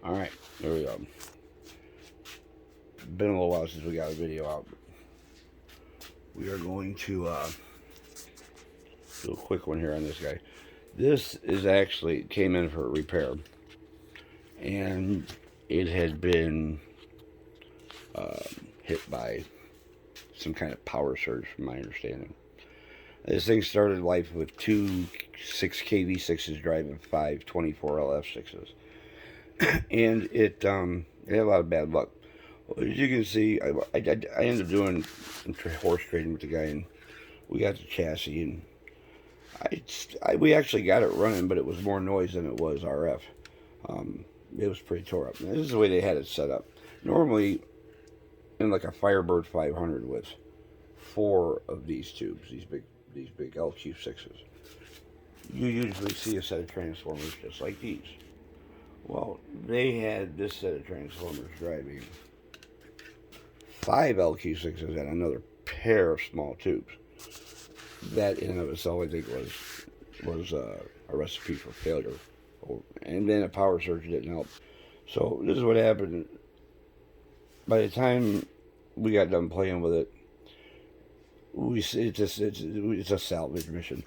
Alright, there we go. Been a little while since we got a video out. We are going to do a quick one here on this guy. This is actually came in for repair, and it had been hit by some kind of power surge, from my understanding. This thing started life with two 6 kV6s driving 5 24LF6s, and it had a lot of bad luck. Well, as you can see, I ended up doing some horse trading with the guy, and we got the chassis, and we actually got it running, but it was more noise than it was RF. It was pretty tore up. Now, this is the way they had it set up. Normally, in like a Firebird 500 with 4 of these tubes, these big LQ6s, you usually see a set of transformers just like these. Well, they had this set of transformers driving 5 LQ6s and another pair of small tubes. That in and of itself, I think, was a recipe for failure. And then a power surge didn't help. So this is what happened. By the time we got done playing with it, it's a salvage mission.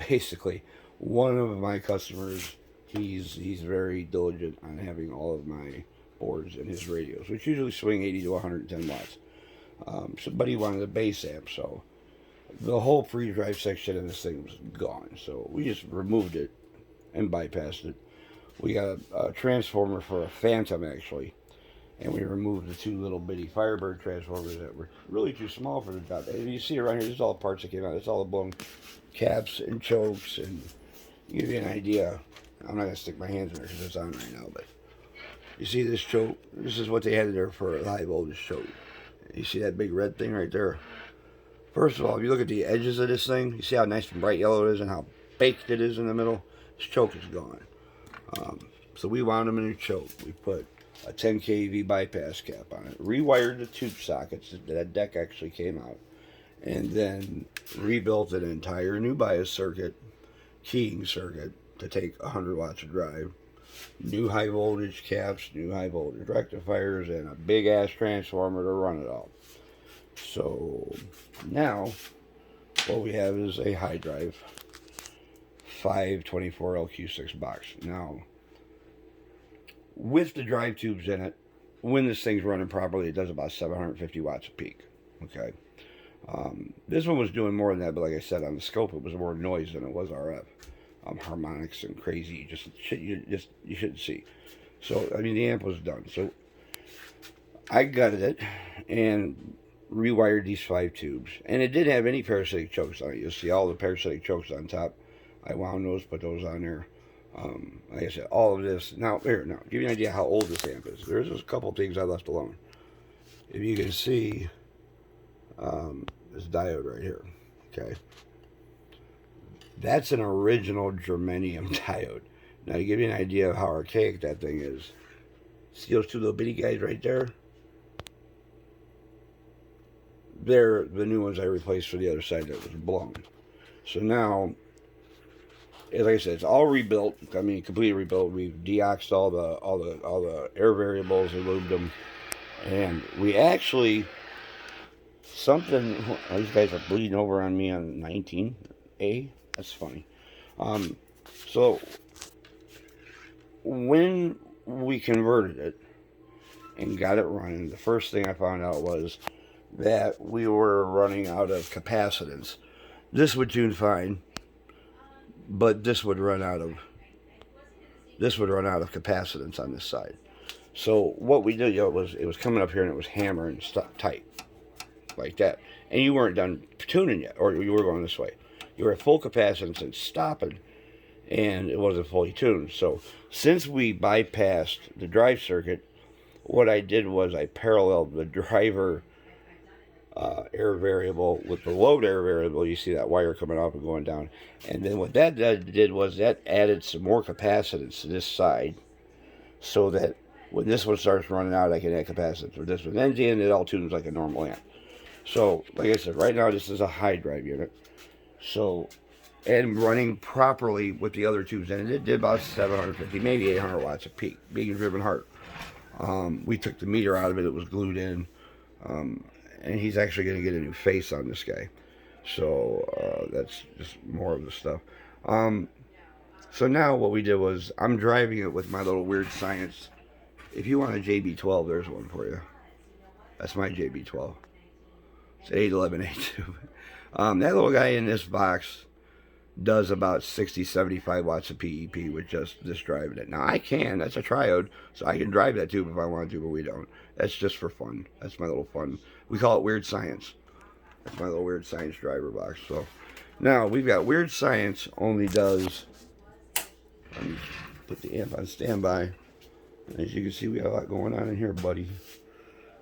Basically, one of my customers, he's very diligent on having all of my boards and his radios, which usually swing 80 to 110 watts. But he wanted a bass amp, so the whole free drive section of this thing was gone. So we just removed it and bypassed it. We got a transformer for a Phantom, actually, and we removed the 2 little bitty Firebird transformers that were really too small for the job. And you see around here, this is all the parts that came out. It's all the blown caps and chokes, and give you an idea. I'm not going to stick my hands in there because it's on right now, but you see this choke? This is what they had in there for a high voltage choke. You see that big red thing right there? First of all, if you look at the edges of this thing, you see how nice and bright yellow it is and how baked it is in the middle? This choke is gone. So we wound them in a choke. We put a 10 kV bypass cap on it, rewired the tube sockets, that deck actually came out, and then rebuilt an entire new bias circuit, keying circuit, to take 100 watts of drive, new high voltage caps, new high voltage rectifiers, and a big ass transformer to run it all. So now what we have is a high drive 524 LQ6 box. Now, with the drive tubes in it, when this thing's running properly, it does about 750 watts a peak. Okay. This one was doing more than that, but like I said, on the scope, it was more noise than it was RF. Harmonics and crazy, just shit you shouldn't see. So I mean, the amp was done. So I gutted it and rewired these 5 tubes, and it didn't have any parasitic chokes on it. You'll see all the parasitic chokes on top. I wound those, put those on there. Like I said, all of this. Now, give you an idea how old this amp is. There's just a couple things I left alone. If you can see this diode right here, okay, that's an original germanium diode. Now, to give you an idea of how archaic that thing is, see those 2 little bitty guys right there? They're the new ones I replaced for the other side that was blown. So now, like I said, it's all rebuilt. I mean, completely rebuilt. We've deoxed all the air variables and lubed them, and we actually these guys are bleeding over on me on 19A. That's funny. So when we converted it and got it running, the first thing I found out was that we were running out of capacitance. This would tune fine, but this would run out of capacitance on this side. So what we did, it was coming up here and it was hammering stuff tight like that, and you weren't done tuning yet, or you were going this way. You were at full capacitance and stopping, and it wasn't fully tuned. So since we bypassed the drive circuit, what I did was I paralleled the driver air variable with the load air variable. You see that wire coming up and going down, and then what that did was that added some more capacitance to this side, so that when this one starts running out, I can add capacitance for this one. Then the end, it all tunes like a normal amp. So like I said, right now this is a high drive unit. So and running properly with the other tubes in it. It did about 750, maybe 800 watts of peak, being driven hard. We took the meter out of it. It was glued in. And he's actually going to get a new face on this guy. So that's just more of the stuff. So now what we did was, I'm driving it with my little Weird Science. If you want a JB12, there's one for you. That's my JB12. It's an 811A2. That little guy in this box does about 60, 75 watts of PEP with just this driving it. Now I can, that's a triode, so I can drive that tube if I want to, but we don't. That's just for fun. That's my little fun. We call it Weird Science. That's my little Weird Science driver box. So now we've got Weird Science only does, let me put the amp on standby. As you can see, we got a lot going on in here, buddy.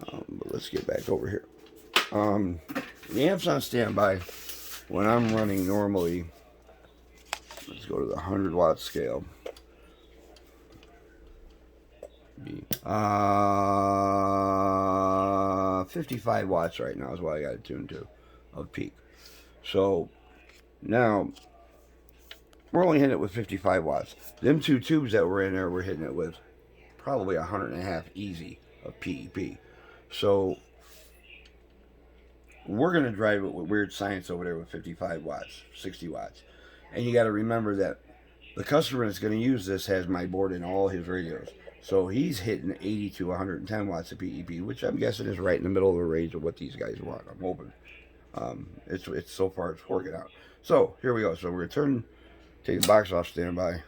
But let's get back over here. The amp's on standby. When I'm running normally, let's go to the 100 watt scale. 55 watts right now is what I got it tuned to of peak. So now we're only hitting it with 55 watts. Them two tubes that were in there, we're hitting it with probably 100.5 easy of PEP. So we're going to drive it with Weird Science over there with 55 watts, 60 watts. And you got to remember that the customer that's going to use this has my board in all his radios. So he's hitting 80 to 110 watts of PEP, which I'm guessing is right in the middle of the range of what these guys want. I'm hoping. It's so far it's working out. So here we go. So we're going to take the box off standby.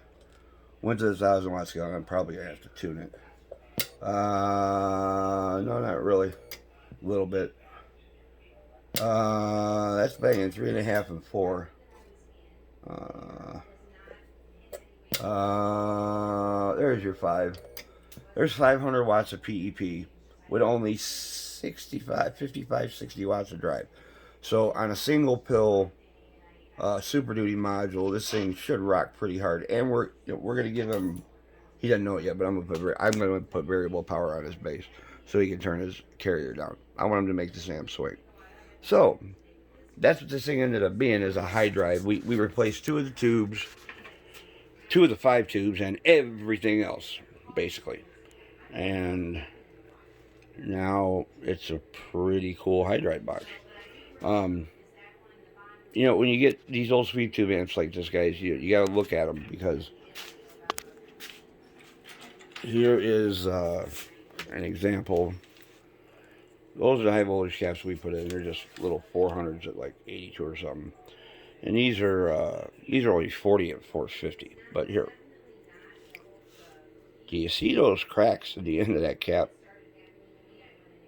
Went to the 1,000 watt scale. I'm probably going to have to tune it. No, not really. A little bit. That's banging 3.5 and 4. There's your 5. There's 500 watts of PEP with only 55, 60 watts of drive. So on a single pill Super Duty module, this thing should rock pretty hard. And we're gonna give him, he doesn't know it yet, but I'm gonna put variable power on his base so he can turn his carrier down. I want him to make this amp swing. So that's what this thing ended up being, is a high drive. We replaced 2 of the tubes, 2 of the 5 tubes, and everything else basically. And now it's a pretty cool high drive box. You know, when you get these old sweep tube amps like this, guys, you got to look at them, because here is an example. Those are the high voltage caps we put in. They're just little 400s at like 82 or something. And these are only 40 and 450. But here, do you see those cracks at the end of that cap?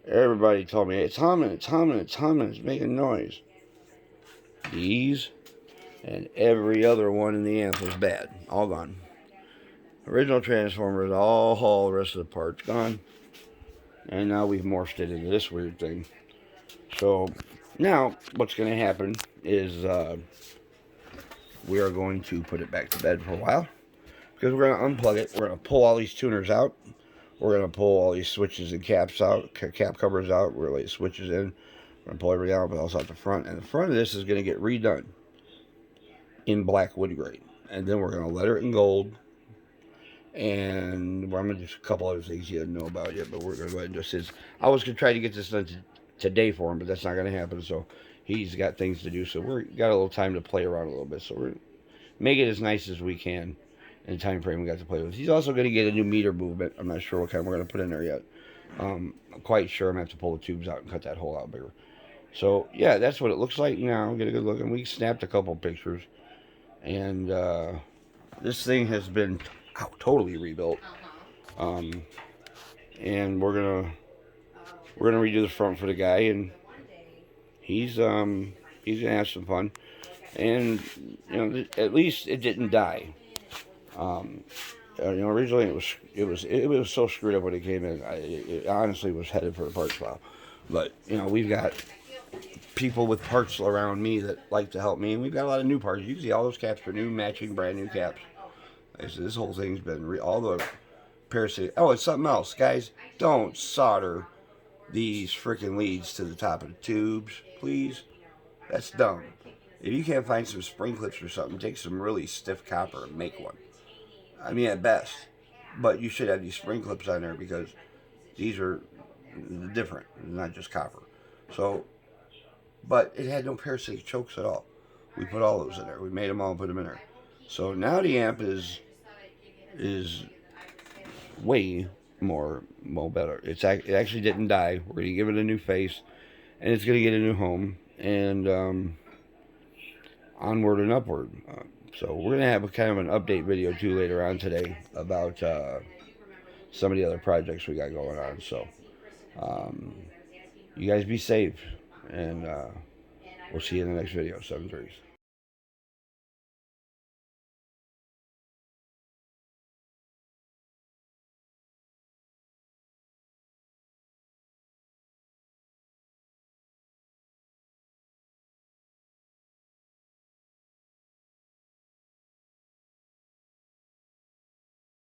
Everybody told me, it's humming, it's humming, it's humming, it's making noise. These and every other one in the amp was bad. All gone. Original transformers, all hauled, the rest of the parts gone. And now we've morphed it into this weird thing. So now what's going to happen is we are going to put it back to bed for a while, because we're going to unplug it. We're going to pull all these tuners out. We're going to pull all these switches and caps out, cap covers out. We're going to lay switches in. We're going to pull everything out, but also out the front. And the front of this is going to get redone in black wood grain. And then we're going to letter it in gold. And I'm going to do a couple other things you didn't know about yet, but we're going to go ahead and just his. I was going to try to get this done today for him, but that's not going to happen. So he's got things to do. So we've got a little time to play around a little bit. So we're make it as nice as we can in the time frame we got to play with. He's also going to get a new meter movement. I'm not sure what kind we're going to put in there yet. I'm quite sure I'm going to have to pull the tubes out and cut that hole out bigger. So yeah, that's what it looks like now. Get a good look. And we snapped a couple pictures. And this thing has been totally rebuilt. And we're gonna redo the front for the guy, and he's gonna have some fun. And you know, at least it didn't die. You know, originally it was so screwed up when it came in. It honestly was headed for the parts pile. But you know, we've got people with parts around me that like to help me, and we've got a lot of new parts. You can see all those caps are new, matching, brand new caps. So this whole thing's been all the parasitic. Oh, it's something else, guys. Don't solder these freaking leads to the top of the tubes, please. That's dumb. If you can't find some spring clips or something, take some really stiff copper and make one. I mean, at best. But you should have these spring clips on there because these are different, not just copper. So, but it had no parasitic chokes at all. We put all those in there. We made them all and put them in there. So now the amp is way more better. It actually didn't die. We're gonna give it a new face, and it's gonna get a new home, and onward and upward. So we're gonna have a kind of an update video too later on today about some of the other projects we got going on. So you guys be safe, and we'll see you in the next video. 7 threes.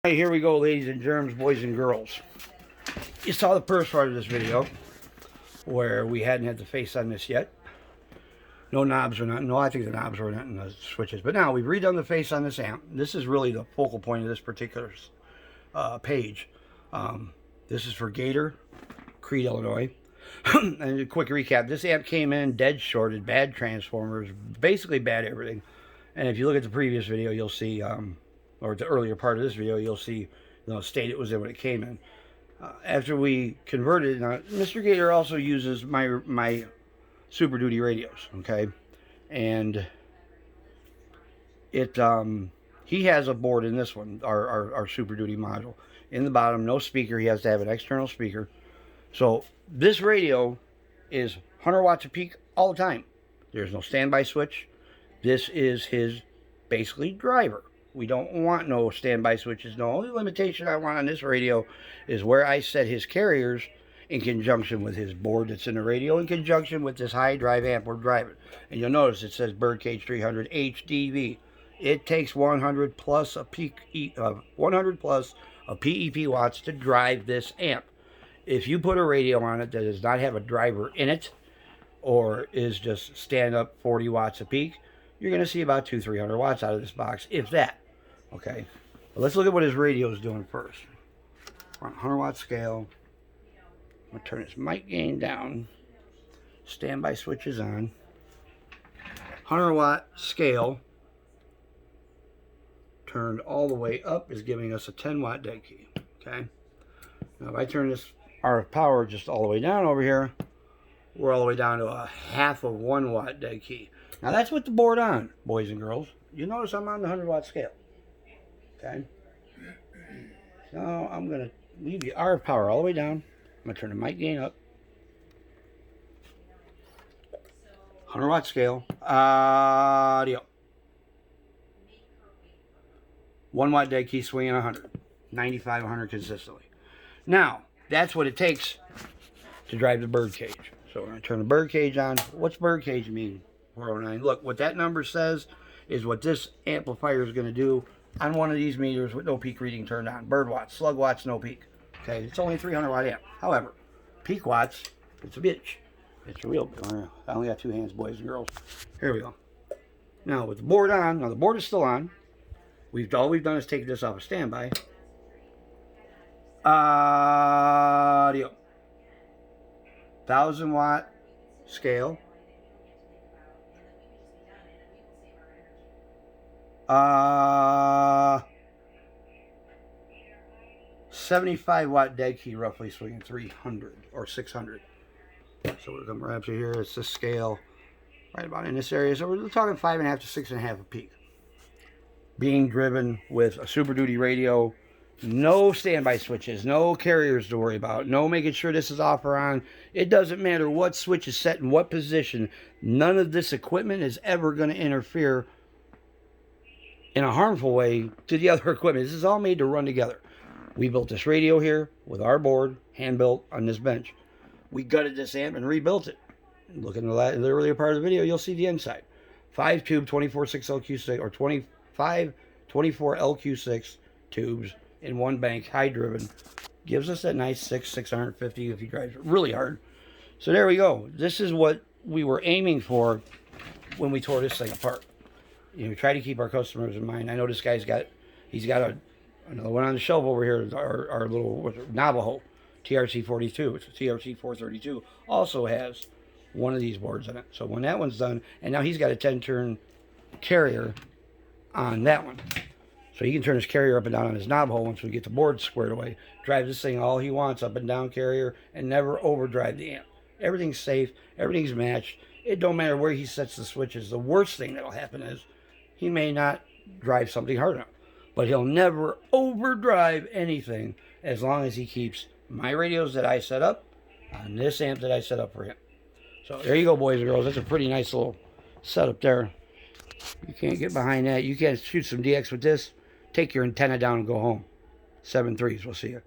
Right, here we go, ladies and germs, boys and girls. You saw the first part of this video where we hadn't had the face on this yet. No knobs or nothing. No, I think the knobs were not in the switches. But now we've redone the face on this amp. This is really the focal point of this particular page. This is for Gator, Crete, Illinois. And a quick recap. This amp came in dead shorted, bad transformers, basically bad everything. And if you look at the previous video, you'll see, or the earlier part of this video, you'll see the state it was in when it came in. After we converted, Mr. Gator also uses my Super Duty radios, okay? And it he has a board in this one, our Super Duty module. In the bottom, no speaker. He has to have an external speaker. So this radio is 100 watts a peak all the time. There's no standby switch. This is his basically driver. We don't want no standby switches. The only limitation I want on this radio is where I set his carriers in conjunction with his board that's in the radio, in conjunction with this high drive amp we're driving. And you'll notice it says Birdcage 300 HDV. It takes 100 plus a peak, 100 plus a PEP watts to drive this amp. If you put a radio on it that does not have a driver in it, or is just stand up 40 watts a peak, you're going to see about 200-300 watts out of this box, if that. Okay, but let's look at what his radio is doing first. We're on 100 watt scale. I'm going to turn his mic gain down. Standby switch is on. 100 watt scale turned all the way up is giving us a 10 watt dead key. Okay, now if I turn this RF power just all the way down over here, we're all the way down to a half of 1 watt dead key. Now that's with the board on, boys and girls. You notice I'm on the 100 watt scale. Okay. So I'm going to leave the RF power all the way down. I'm going to turn the mic gain up. 100 watt scale. Audio. 1 watt dead key swinging 100. 95, 100 consistently. Now, that's what it takes to drive the Birdcage. So we're going to turn the Birdcage on. What's Birdcage mean? 409. Look, what that number says is what this amplifier is going to do on one of these meters with no peak reading turned on. Bird watts, slug watts, no peak. Okay, it's only 300 watt amp. However, peak watts, it's a bitch. It's a real, I only got 2 hands, boys and girls. Here we go. Now with the board on, now the board is still on. All we've done is take this off of standby. Audio. 1000 watt scale. 75 watt dead key, roughly swinging 300 or 600. So we're coming right up to here. It's this scale right about in this area. So we're talking 5.5 to 6.5 a peak. Being driven with a Super Duty radio, no standby switches, no carriers to worry about, no making sure this is off or on. It doesn't matter what switch is set in what position. None of this equipment is ever going to interfere in a harmful way to the other equipment. This is all made to run together. We built this radio here with our board, hand built on this bench. We gutted this amp and rebuilt it. Look in the earlier part of the video, you'll see the inside. 5 tube 24/6 LQ6 or 24 LQ6 tubes in one bank, high driven. Gives us that nice 650 if he drives it really hard. So there we go. This is what we were aiming for when we tore this thing apart. You know, we try to keep our customers in mind. I know this guy's got, he's got another one on the shelf over here. Our little Navajo TRC 42, it's a TRC 432, also has one of these boards in it. So when that one's done, and now he's got a 10-turn carrier on that one. So he can turn his carrier up and down on his Navajo once we get the board squared away. Drive this thing all he wants, up and down carrier, and never overdrive the amp. Everything's safe, everything's matched. It don't matter where he sets the switches. The worst thing that'll happen is he may not drive something hard enough, but he'll never overdrive anything as long as he keeps my radios that I set up on this amp that I set up for him. So there you go, boys and girls. That's a pretty nice little setup there. You can't get behind that. You can't shoot some DX with this. Take your antenna down and go home. 7.3s. We'll see you.